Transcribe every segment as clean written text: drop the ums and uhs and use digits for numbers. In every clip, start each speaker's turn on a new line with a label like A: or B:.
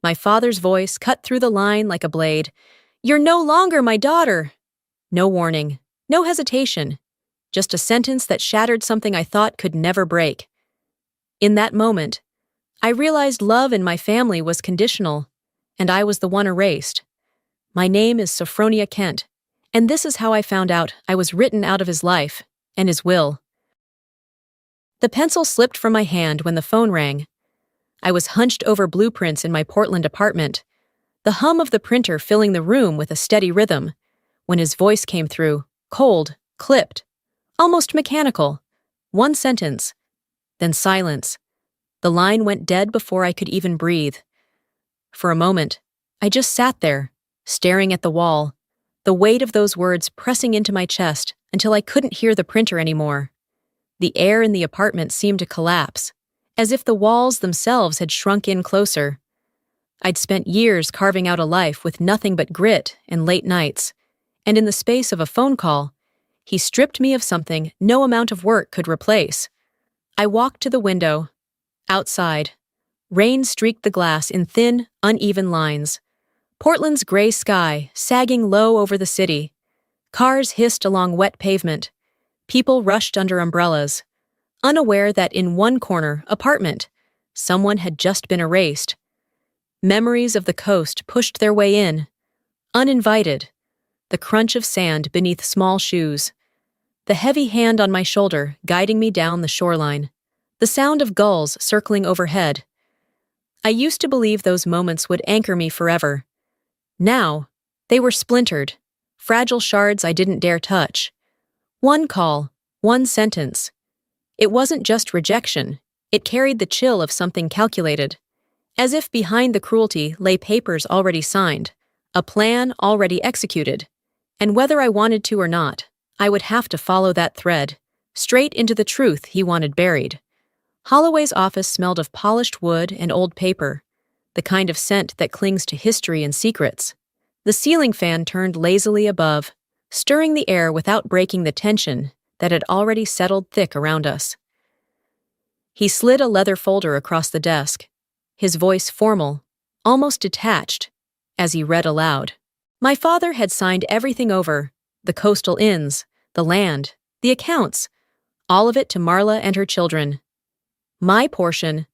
A: My father's voice cut through the line like a blade. "You're no longer my daughter!" No warning, no hesitation, just a sentence that shattered something I thought could never break. In that moment, I realized love in my family was conditional, and I was the one erased. My name is Sophronia Kent, and this is how I found out I was written out of his life and his will. The pencil slipped from my hand when the phone rang. I was hunched over blueprints in my Portland apartment, the hum of the printer filling the room with a steady rhythm, when his voice came through, cold, clipped, almost mechanical. One sentence, then silence. The line went dead before I could even breathe. For a moment, I just sat there, staring at the wall, the weight of those words pressing into my chest until I couldn't hear the printer anymore. The air in the apartment seemed to collapse, as if the walls themselves had shrunk in closer. I'd spent years carving out a life with nothing but grit and late nights, and in the space of a phone call, he stripped me of something no amount of work could replace. I walked to the window. Outside, rain streaked the glass in thin, uneven lines. Portland's gray sky sagging low over the city. Cars hissed along wet pavement. People rushed under umbrellas, unaware that in one corner apartment, someone had just been erased. Memories of the coast pushed their way in, uninvited, the crunch of sand beneath small shoes, the heavy hand on my shoulder guiding me down the shoreline, the sound of gulls circling overhead. I used to believe those moments would anchor me forever. Now, they were splintered, fragile shards I didn't dare touch. One call, one sentence. It wasn't just rejection, it carried the chill of something calculated, as if behind the cruelty lay papers already signed, a plan already executed, and whether I wanted to or not, I would have to follow that thread, straight into the truth he wanted buried. Holloway's office smelled of polished wood and old paper, the kind of scent that clings to history and secrets. The ceiling fan turned lazily above, stirring the air without breaking the tension that had already settled thick around us. He slid a leather folder across the desk, his voice formal, almost detached, as he read aloud. My father had signed everything over, the coastal inns, the land, the accounts, all of it to Marla and her children. My portion,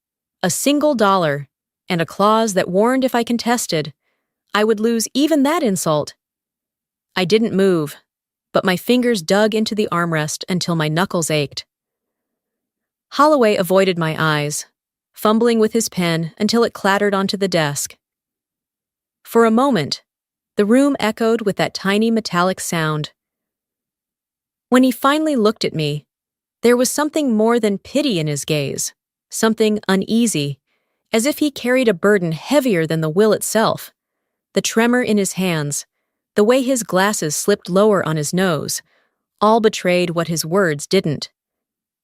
A: a single dollar, and a clause that warned if I contested, I would lose even that insult. I didn't move, but my fingers dug into the armrest until my knuckles ached. Holloway avoided my eyes, fumbling with his pen until it clattered onto the desk. For a moment, the room echoed with that tiny metallic sound. When he finally looked at me, there was something more than pity in his gaze, something uneasy, as if he carried a burden heavier than the will itself. The tremor in his hands, the way his glasses slipped lower on his nose, all betrayed what his words didn't.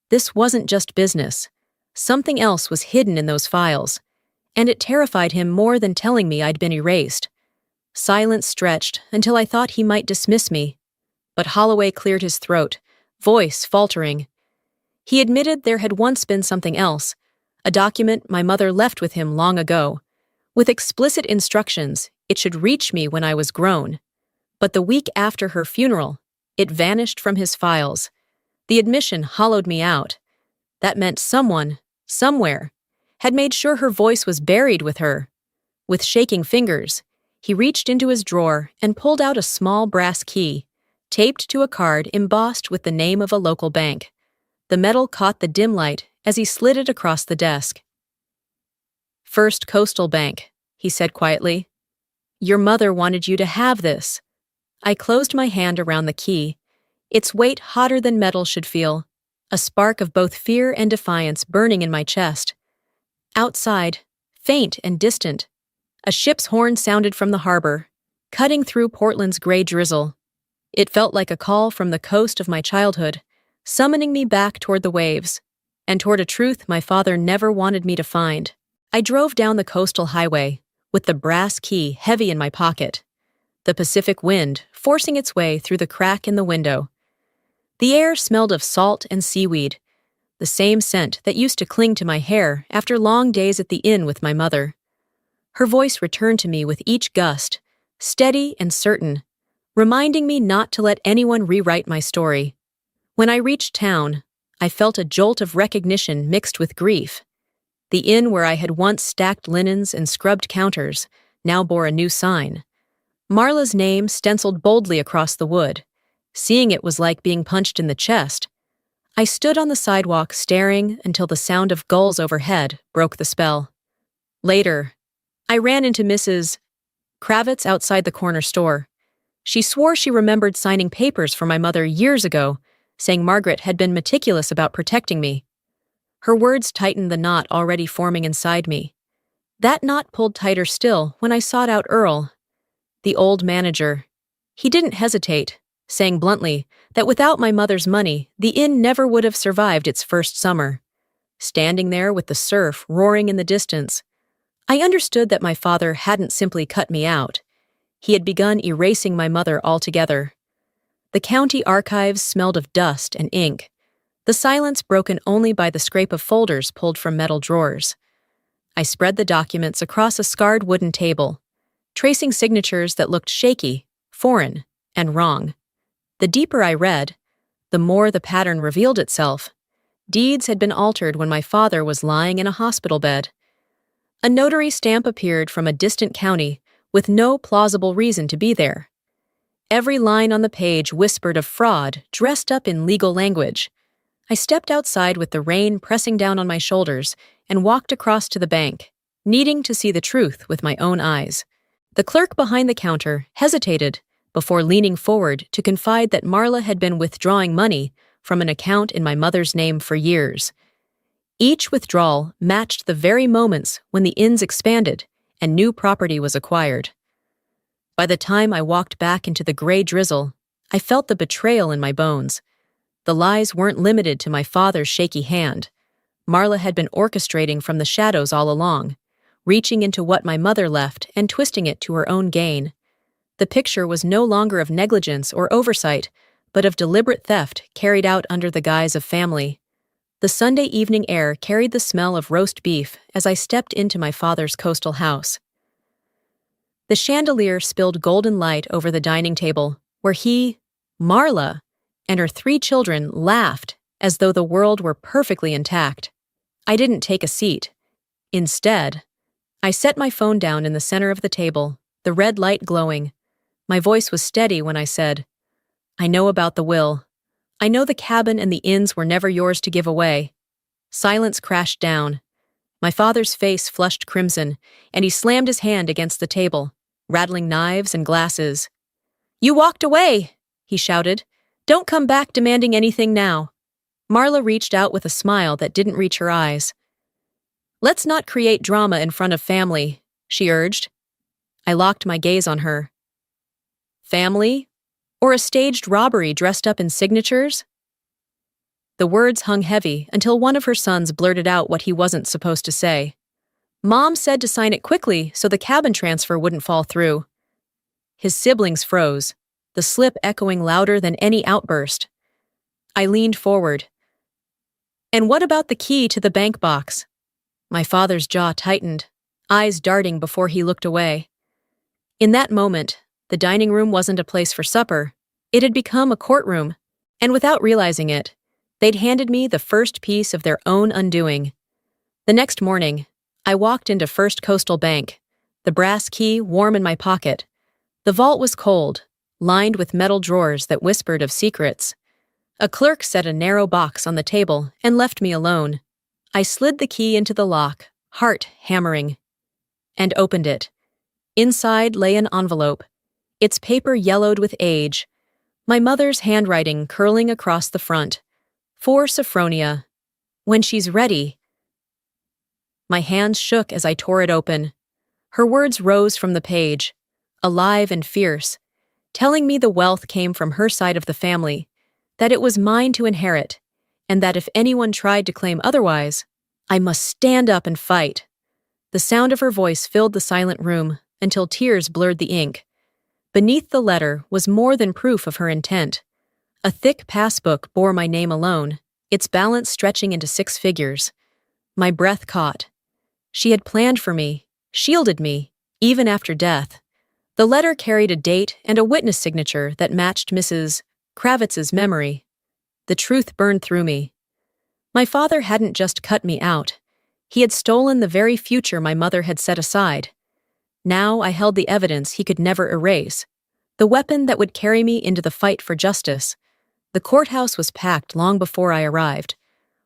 A: This wasn't just business. Something else was hidden in those files, and it terrified him more than telling me I'd been erased. Silence stretched until I thought he might dismiss me, but Holloway cleared his throat, voice faltering. He admitted there had once been something else, a document my mother left with him long ago, with explicit instructions it should reach me when I was grown. But the week after her funeral, it vanished from his files. The admission hollowed me out. That meant someone, somewhere, had made sure her voice was buried with her. With shaking fingers, he reached into his drawer and pulled out a small brass key, taped to a card embossed with the name of a local bank. The metal caught the dim light as he slid it across the desk. "First Coastal Bank," he said quietly. "Your mother wanted you to have this." I closed my hand around the key, its weight hotter than metal should feel, a spark of both fear and defiance burning in my chest. Outside, faint and distant, a ship's horn sounded from the harbor, cutting through Portland's gray drizzle. It felt like a call from the coast of my childhood, summoning me back toward the waves, and toward a truth my father never wanted me to find. I drove down the coastal highway, with the brass key heavy in my pocket, the Pacific wind forcing its way through the crack in the window. The air smelled of salt and seaweed, the same scent that used to cling to my hair after long days at the inn with my mother. Her voice returned to me with each gust, steady and certain, reminding me not to let anyone rewrite my story. When I reached town, I felt a jolt of recognition mixed with grief. The inn where I had once stacked linens and scrubbed counters now bore a new sign. Marla's name stenciled boldly across the wood. Seeing it was like being punched in the chest. I stood on the sidewalk staring until the sound of gulls overhead broke the spell. Later, I ran into Mrs. Kravitz outside the corner store. She swore she remembered signing papers for my mother years ago, saying Margaret had been meticulous about protecting me. Her words tightened the knot already forming inside me. That knot pulled tighter still when I sought out Earl, the old manager. He didn't hesitate, saying bluntly that without my mother's money, the inn never would have survived its first summer. Standing there with the surf roaring in the distance, I understood that my father hadn't simply cut me out. He had begun erasing my mother altogether. The county archives smelled of dust and ink, the silence broken only by the scrape of folders pulled from metal drawers. I spread the documents across a scarred wooden table, tracing signatures that looked shaky, foreign, and wrong. The deeper I read, the more the pattern revealed itself. Deeds had been altered when my father was lying in a hospital bed. A notary stamp appeared from a distant county with no plausible reason to be there. Every line on the page whispered of fraud dressed up in legal language. I stepped outside with the rain pressing down on my shoulders and walked across to the bank, needing to see the truth with my own eyes. The clerk behind the counter hesitated before leaning forward to confide that Marla had been withdrawing money from an account in my mother's name for years. Each withdrawal matched the very moments when the inns expanded and new property was acquired. By the time I walked back into the gray drizzle, I felt the betrayal in my bones. The lies weren't limited to my father's shaky hand. Marla had been orchestrating from the shadows all along, reaching into what my mother left and twisting it to her own gain. The picture was no longer of negligence or oversight, but of deliberate theft carried out under the guise of family. The Sunday evening air carried the smell of roast beef as I stepped into my father's coastal house. The chandelier spilled golden light over the dining table, where he, Marla, and her 3 children laughed as though the world were perfectly intact. I didn't take a seat. Instead, I set my phone down in the center of the table, the red light glowing. My voice was steady when I said, "I know about the will. I know the cabin and the inns were never yours to give away." Silence crashed down. My father's face flushed crimson, and he slammed his hand against the table, rattling knives and glasses. "You walked away," he shouted. "Don't come back demanding anything now." Marla reached out with a smile that didn't reach her eyes. "Let's not create drama in front of family," she urged. I locked my gaze on her. Family? Or a staged robbery dressed up in signatures? The words hung heavy until one of her sons blurted out what he wasn't supposed to say. "Mom said to sign it quickly so the cabin transfer wouldn't fall through." His siblings froze, the slip echoing louder than any outburst. I leaned forward. "And what about the key to the bank box?" My father's jaw tightened, eyes darting before he looked away. In that moment, the dining room wasn't a place for supper. It had become a courtroom, and without realizing it, they'd handed me the first piece of their own undoing. The next morning, I walked into First Coastal Bank, the brass key warm in my pocket. The vault was cold, lined with metal drawers that whispered of secrets. A clerk set a narrow box on the table and left me alone. I slid the key into the lock, heart hammering, and opened it. Inside lay an envelope, its paper yellowed with age, my mother's handwriting curling across the front. "For Sophronia. When she's ready." My hands shook as I tore it open. Her words rose from the page, alive and fierce, telling me the wealth came from her side of the family, that it was mine to inherit, and that if anyone tried to claim otherwise, I must stand up and fight. The sound of her voice filled the silent room until tears blurred the ink. Beneath the letter was more than proof of her intent. A thick passbook bore my name alone, its balance stretching into 6 figures. My breath caught. She had planned for me. shielded me, even after death. The letter carried a date and a witness signature that matched Mrs. Kravitz's memory. The truth burned through me. My father hadn't just cut me out. He had stolen the very future my mother had set aside. Now I held the evidence he could never erase, the weapon that would carry me into the fight for justice. The courthouse was packed long before I arrived.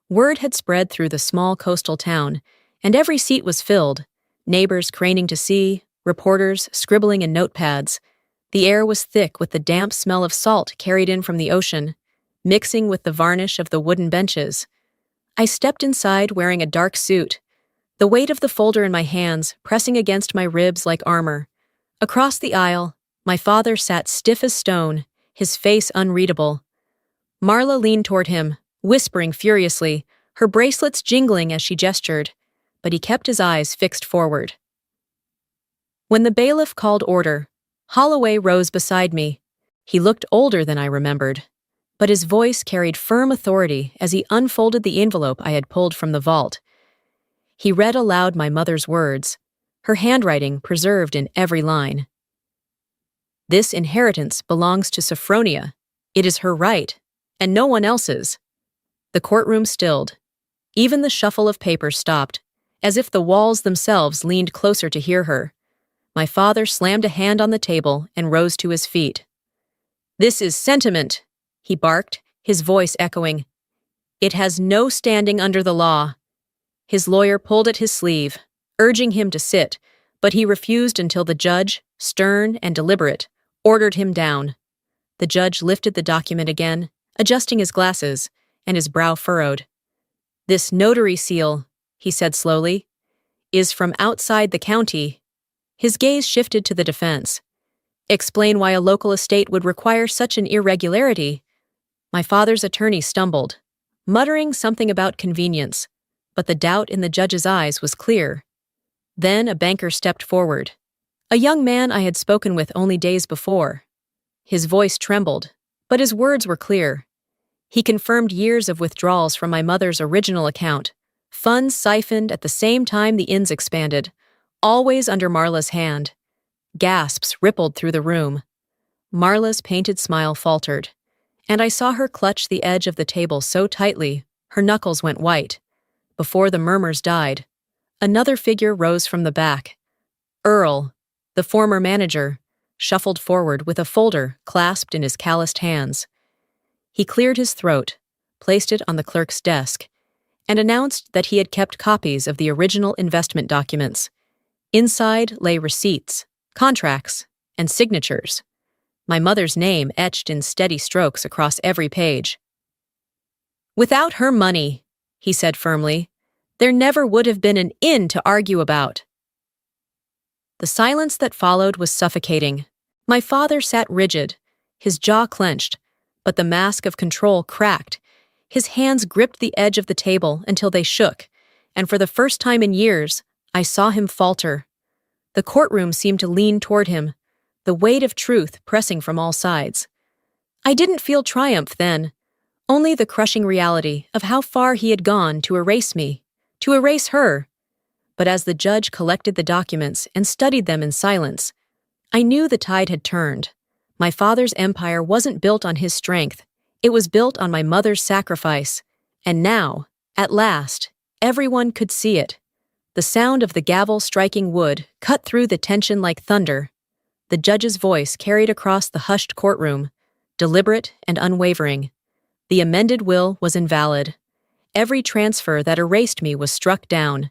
A: Word had spread through the small coastal town, and every seat was filled, neighbors craning to see, reporters scribbling in notepads. The air was thick with the damp smell of salt carried in from the ocean, mixing with the varnish of the wooden benches. I stepped inside wearing a dark suit, the weight of the folder in my hands pressing against my ribs like armor. Across the aisle, my father sat stiff as stone, his face unreadable. Marla leaned toward him, whispering furiously, her bracelets jingling as she gestured, but he kept his eyes fixed forward. When the bailiff called order, Holloway rose beside me. He looked older than I remembered, but his voice carried firm authority as he unfolded the envelope I had pulled from the vault. He read aloud my mother's words, her handwriting preserved in every line. "This inheritance belongs to Sophronia. It is her right, and no one else's." The courtroom stilled. Even the shuffle of papers stopped, as if the walls themselves leaned closer to hear her. My father slammed a hand on the table and rose to his feet. "This is sentiment," he barked, his voice echoing. "It has no standing under the law." His lawyer pulled at his sleeve, urging him to sit, but he refused until the judge, stern and deliberate, ordered him down. The judge lifted the document again, adjusting his glasses, and his brow furrowed. "This notary seal," he said slowly, "is from outside the county." His gaze shifted to the defense. "Explain why a local estate would require such an irregularity." My father's attorney stumbled, muttering something about convenience, but the doubt in the judge's eyes was clear. Then a banker stepped forward, a young man I had spoken with only days before. His voice trembled, but his words were clear. He confirmed years of withdrawals from my mother's original account, funds siphoned at the same time the inns expanded, always under Marla's hand. Gasps rippled through the room. Marla's painted smile faltered, and I saw her clutch the edge of the table so tightly her knuckles went white. Before the murmurs died, another figure rose from the back. Earl, the former manager, shuffled forward with a folder clasped in his calloused hands. He cleared his throat, placed it on the clerk's desk, and announced that he had kept copies of the original investment documents. Inside lay receipts, contracts, and signatures. My mother's name etched in steady strokes across every page. "Without her money," he said firmly, "there never would have been an inn to argue about." The silence that followed was suffocating. My father sat rigid, his jaw clenched, but the mask of control cracked. His hands gripped the edge of the table until they shook, and for the first time in years, I saw him falter. The courtroom seemed to lean toward him, the weight of truth pressing from all sides. I didn't feel triumph then, only the crushing reality of how far he had gone to erase me, to erase her. But as the judge collected the documents and studied them in silence, I knew the tide had turned. My father's empire wasn't built on his strength, it was built on my mother's sacrifice. And now, at last, everyone could see it. The sound of the gavel striking wood cut through the tension like thunder. The judge's voice carried across the hushed courtroom, deliberate and unwavering. The amended will was invalid. Every transfer that erased me was struck down.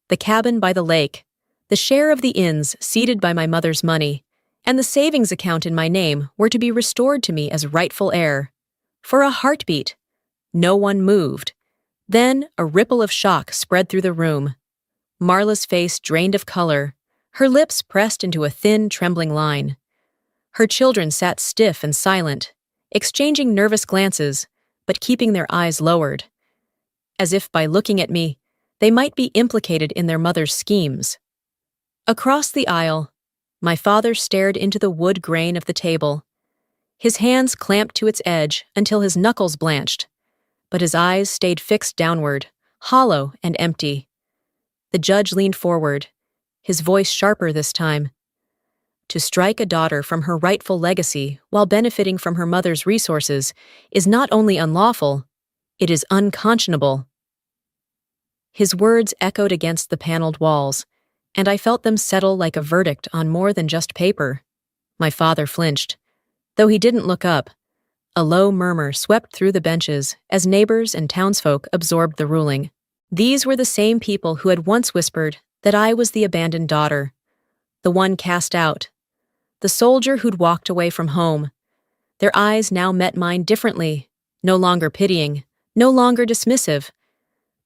A: The cabin by the lake, the share of the inns ceded by my mother's money, and the savings account in my name were to be restored to me as rightful heir. For a heartbeat, no one moved. Then a ripple of shock spread through the room. Marla's face drained of color, her lips pressed into a thin, trembling line. Her children sat stiff and silent, exchanging nervous glances, but keeping their eyes lowered, as if by looking at me, they might be implicated in their mother's schemes. Across the aisle, my father stared into the wood grain of the table. His hands clamped to its edge until his knuckles blanched, but his eyes stayed fixed downward, hollow and empty. The judge leaned forward, his voice sharper this time. To strike a daughter from her rightful legacy while benefiting from her mother's resources is not only unlawful, it is unconscionable. His words echoed against the paneled walls, and I felt them settle like a verdict on more than just paper. My father flinched. Though he didn't look up, a low murmur swept through the benches as neighbors and townsfolk absorbed the ruling. These were the same people who had once whispered that I was the abandoned daughter, the one cast out, the soldier who'd walked away from home. Their eyes now met mine differently, no longer pitying, no longer dismissive.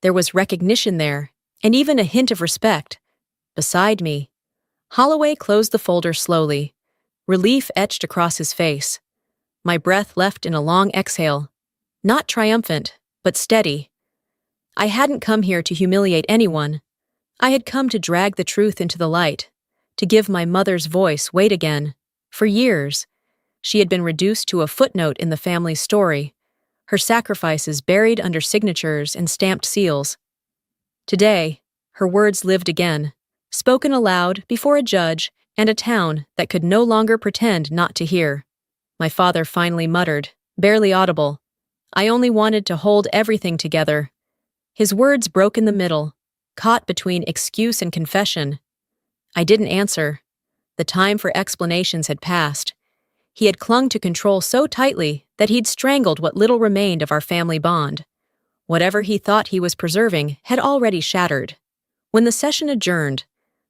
A: There was recognition there, and even a hint of respect. Beside me, Holloway closed the folder slowly, relief etched across his face. My breath left in a long exhale, not triumphant, but steady. I hadn't come here to humiliate anyone. I had come to drag the truth into the light, to give my mother's voice weight again. For years, she had been reduced to a footnote in the family's story, her sacrifices buried under signatures and stamped seals. Today, her words lived again, spoken aloud before a judge and a town that could no longer pretend not to hear. My father finally muttered, barely audible, "I only wanted to hold everything together." His words broke in the middle, caught between excuse and confession. I didn't answer. The time for explanations had passed. He had clung to control so tightly that he'd strangled what little remained of our family bond. Whatever he thought he was preserving had already shattered. When the session adjourned,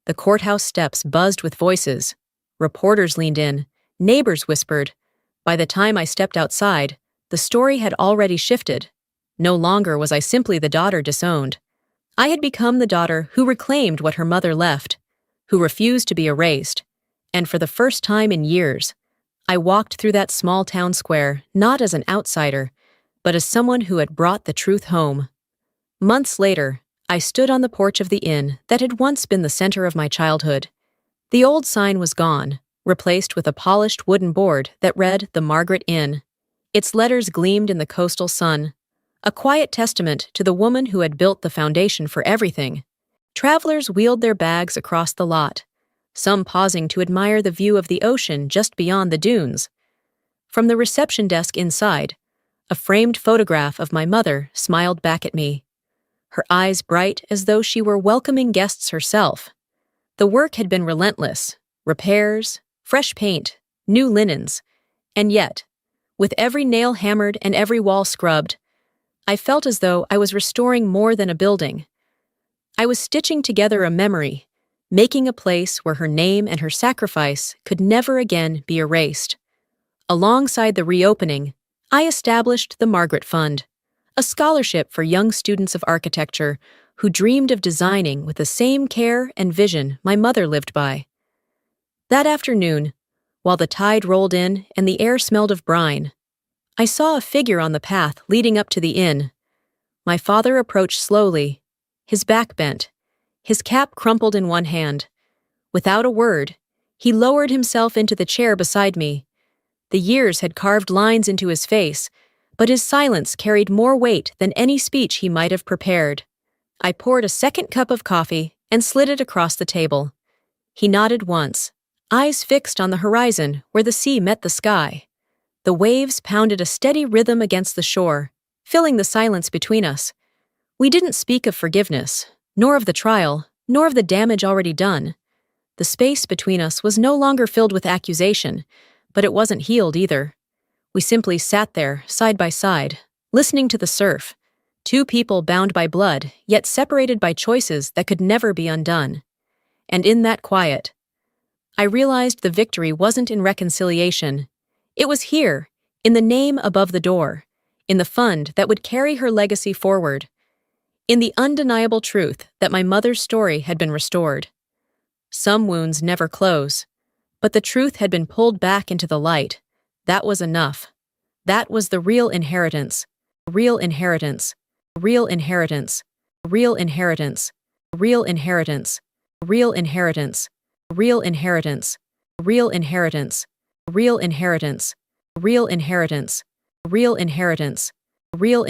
A: the courthouse steps buzzed with voices. Reporters leaned in, neighbors whispered. By the time I stepped outside, the story had already shifted. No longer was I simply the daughter disowned. I had become the daughter who reclaimed what her mother left, who refused to be erased, and for the first time in years, I walked through that small town square not as an outsider, but as someone who had brought the truth home. Months later, I stood on the porch of the inn that had once been the center of my childhood. The old sign was gone, replaced with a polished wooden board that read The Margaret Inn. Its letters gleamed in the coastal sun, a quiet testament to the woman who had built the foundation for everything. Travelers wheeled their bags across the lot, some pausing to admire the view of the ocean just beyond the dunes. From the reception desk inside, a framed photograph of my mother smiled back at me, her eyes bright as though she were welcoming guests herself. The work had been relentless, repairs, fresh paint, new linens, and yet, with every nail hammered and every wall scrubbed, I felt as though I was restoring more than a building. I was stitching together a memory, making a place where her name and her sacrifice could never again be erased. Alongside the reopening, I established the Margaret Fund, a scholarship for young students of architecture who dreamed of designing with the same care and vision my mother lived by. That afternoon, while the tide rolled in and the air smelled of brine, I saw a figure on the path leading up to the inn. My father approached slowly, his back bent, his cap crumpled in one hand. Without a word, he lowered himself into the chair beside me. The years had carved lines into his face, but his silence carried more weight than any speech he might have prepared. I poured a second cup of coffee and slid it across the table. He nodded once, eyes fixed on the horizon where the sea met the sky. The waves pounded a steady rhythm against the shore, filling the silence between us. We didn't speak of forgiveness, nor of the trial, nor of the damage already done. The space between us was no longer filled with accusation, but it wasn't healed either. We simply sat there, side by side, listening to the surf, two people bound by blood, yet separated by choices that could never be undone. And in that quiet, I realized the victory wasn't in reconciliation. It was here, in the name above the door, in the fund that would carry her legacy forward, in the undeniable truth that my mother's story had been restored. Some wounds never close, but the truth had been pulled back into the light. That was enough. That was the real inheritance. Real inheritance. Real inheritance. Real inheritance. Real inheritance. Real inheritance. Real inheritance. Real inheritance. Real inheritance. Real inheritance. Real inheritance. Real